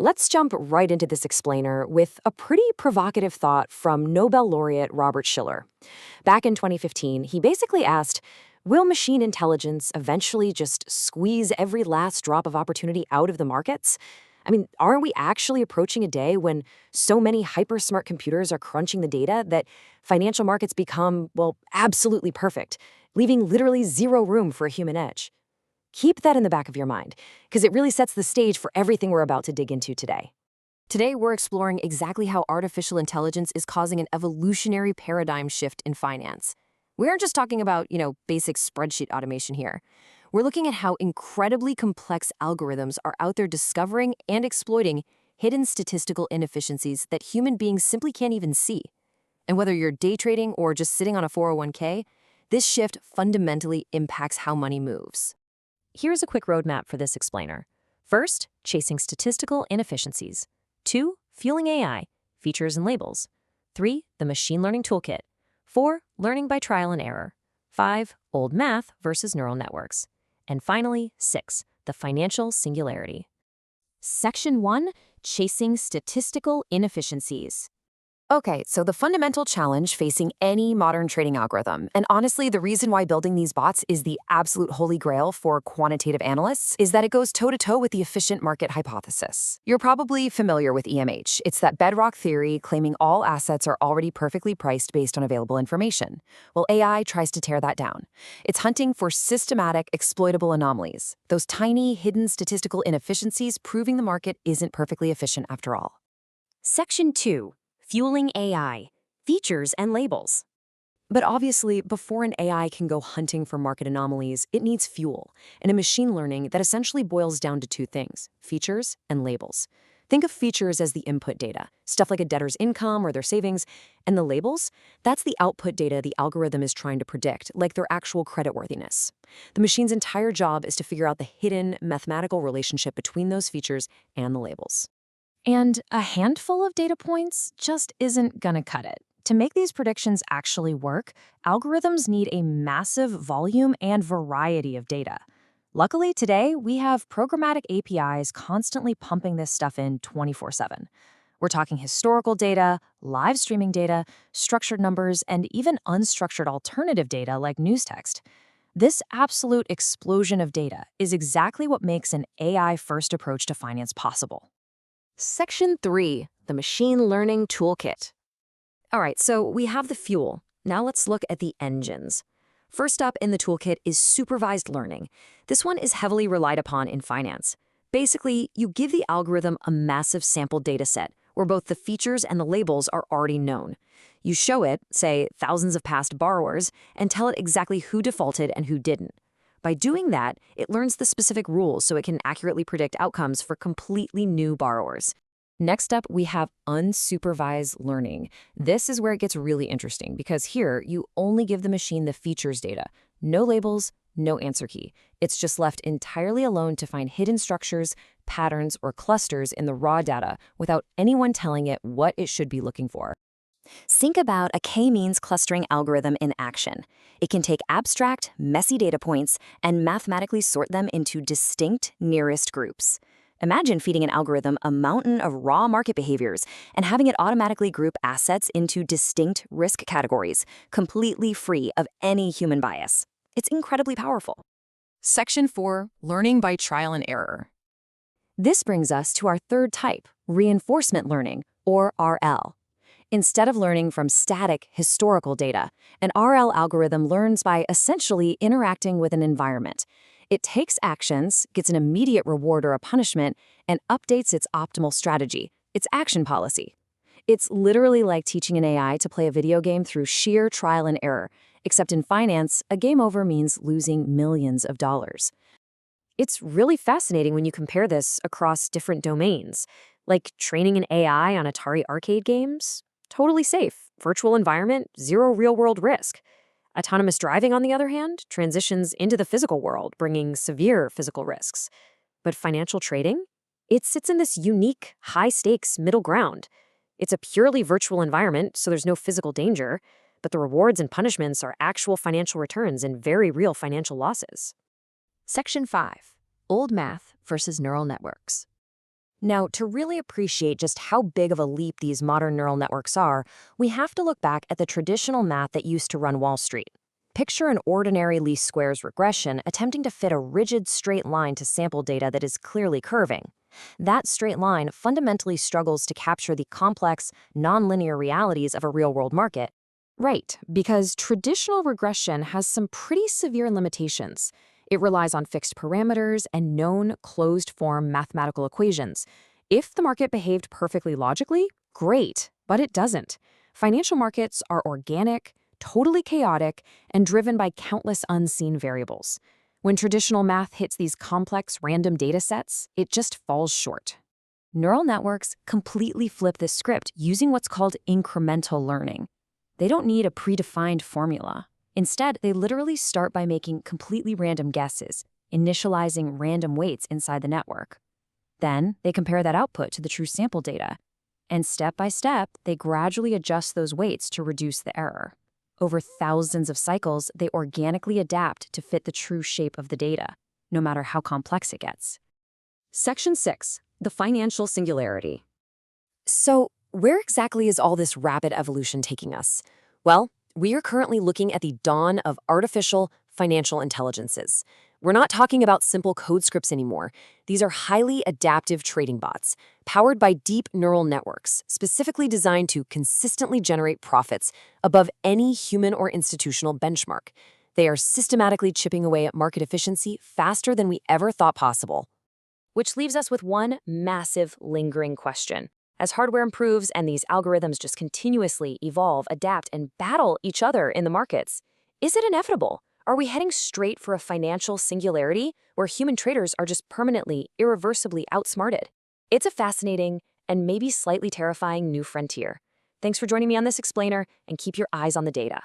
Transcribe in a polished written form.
Let's jump right into this explainer with a pretty provocative thought from Nobel laureate Robert Shiller. Back in 2015, he basically asked, will machine intelligence eventually just squeeze every last drop of opportunity out of the markets? I mean, aren't we actually approaching a day when so many hyper-smart computers are crunching the data that financial markets become, well, absolutely perfect, leaving literally zero room for a human edge? Keep that in the back of your mind, because it really sets the stage for everything we're about to dig into today. Today, we're exploring exactly how artificial intelligence is causing an evolutionary paradigm shift in finance. We aren't just talking about, basic spreadsheet automation here. We're looking at how incredibly complex algorithms are out there discovering and exploiting hidden statistical inefficiencies that human beings simply can't even see. And whether you're day trading or just sitting on a 401k, this shift fundamentally impacts how money moves. Here's a quick roadmap for this explainer. First, chasing statistical inefficiencies. 2, fueling AI, features and labels. 3, the machine learning toolkit. 4, learning by trial and error. 5, old math versus neural networks. And finally, 6, the financial singularity. Section 1, chasing statistical inefficiencies. Okay, so the fundamental challenge facing any modern trading algorithm, and honestly, the reason why building these bots is the absolute holy grail for quantitative analysts, is that it goes toe-to-toe with the efficient market hypothesis. You're probably familiar with EMH. It's that bedrock theory claiming all assets are already perfectly priced based on available information. Well, AI tries to tear that down. It's hunting for systematic, exploitable anomalies, those tiny, hidden statistical inefficiencies proving the market isn't perfectly efficient after all. Section 2. Fueling AI, features and labels. But obviously, before an AI can go hunting for market anomalies, it needs fuel, and a machine learning that essentially boils down to two things: features and labels. Think of features as the input data, stuff like a debtor's income or their savings, and the labels, that's the output data the algorithm is trying to predict, like their actual creditworthiness. The machine's entire job is to figure out the hidden mathematical relationship between those features and the labels. And a handful of data points just isn't gonna cut it. To make these predictions actually work, algorithms need a massive volume and variety of data. Luckily, today, we have programmatic APIs constantly pumping this stuff in 24/7. We're talking historical data, live streaming data, structured numbers, and even unstructured alternative data like news text. This absolute explosion of data is exactly what makes an AI-first approach to finance possible. Section 3, the machine learning toolkit. All right, so we have the fuel. Now let's look at the engines. First up in the toolkit is supervised learning. This one is heavily relied upon in finance. Basically, you give the algorithm a massive sample data set where both the features and the labels are already known. You show it, say, thousands of past borrowers, and tell it exactly who defaulted and who didn't. By doing that, it learns the specific rules so it can accurately predict outcomes for completely new borrowers. Next up, we have unsupervised learning. This is where it gets really interesting because here, you only give the machine the features data. No labels, no answer key. It's just left entirely alone to find hidden structures, patterns, or clusters in the raw data without anyone telling it what it should be looking for. Think about a k-means clustering algorithm in action. It can take abstract, messy data points and mathematically sort them into distinct nearest groups. Imagine feeding an algorithm a mountain of raw market behaviors and having it automatically group assets into distinct risk categories, completely free of any human bias. It's incredibly powerful. Section 4, learning by trial and error. This brings us to our third type, reinforcement learning, or RL. Instead of learning from static, historical data, an RL algorithm learns by essentially interacting with an environment. It takes actions, gets an immediate reward or a punishment, and updates its optimal strategy, its action policy. It's literally like teaching an AI to play a video game through sheer trial and error, except in finance, a game over means losing millions of dollars. It's really fascinating when you compare this across different domains, like training an AI on Atari arcade games. Totally safe, virtual environment, zero real-world risk. Autonomous driving, on the other hand, transitions into the physical world, bringing severe physical risks. But financial trading? It sits in this unique, high-stakes middle ground. It's a purely virtual environment, so there's no physical danger, but the rewards and punishments are actual financial returns and very real financial losses. Section 5, old math versus neural networks. Now, to really appreciate just how big of a leap these modern neural networks are, we have to look back at the traditional math that used to run Wall Street. Picture an ordinary least squares regression attempting to fit a rigid straight line to sample data that is clearly curving. That straight line fundamentally struggles to capture the complex, nonlinear realities of a real-world market. Right, because traditional regression has some pretty severe limitations. It relies on fixed parameters and known closed-form mathematical equations. If the market behaved perfectly logically, great, but it doesn't. Financial markets are organic, totally chaotic, and driven by countless unseen variables. When traditional math hits these complex random data sets, it just falls short. Neural networks completely flip this script using what's called incremental learning. They don't need a predefined formula. Instead, they literally start by making completely random guesses, initializing random weights inside the network. Then, they compare that output to the true sample data. And step by step, they gradually adjust those weights to reduce the error. Over thousands of cycles, they organically adapt to fit the true shape of the data, no matter how complex it gets. Section 6. The financial singularity. So, where exactly is all this rapid evolution taking us? Well, we are currently looking at the dawn of artificial financial intelligences. We're not talking about simple code scripts anymore. These are highly adaptive trading bots, powered by deep neural networks, specifically designed to consistently generate profits above any human or institutional benchmark. They are systematically chipping away at market efficiency faster than we ever thought possible. Which leaves us with one massive, lingering question. As hardware improves and these algorithms just continuously evolve, adapt, and battle each other in the markets, is it inevitable? Are we heading straight for a financial singularity where human traders are just permanently, irreversibly outsmarted? It's a fascinating and maybe slightly terrifying new frontier. Thanks for joining me on this explainer, and keep your eyes on the data.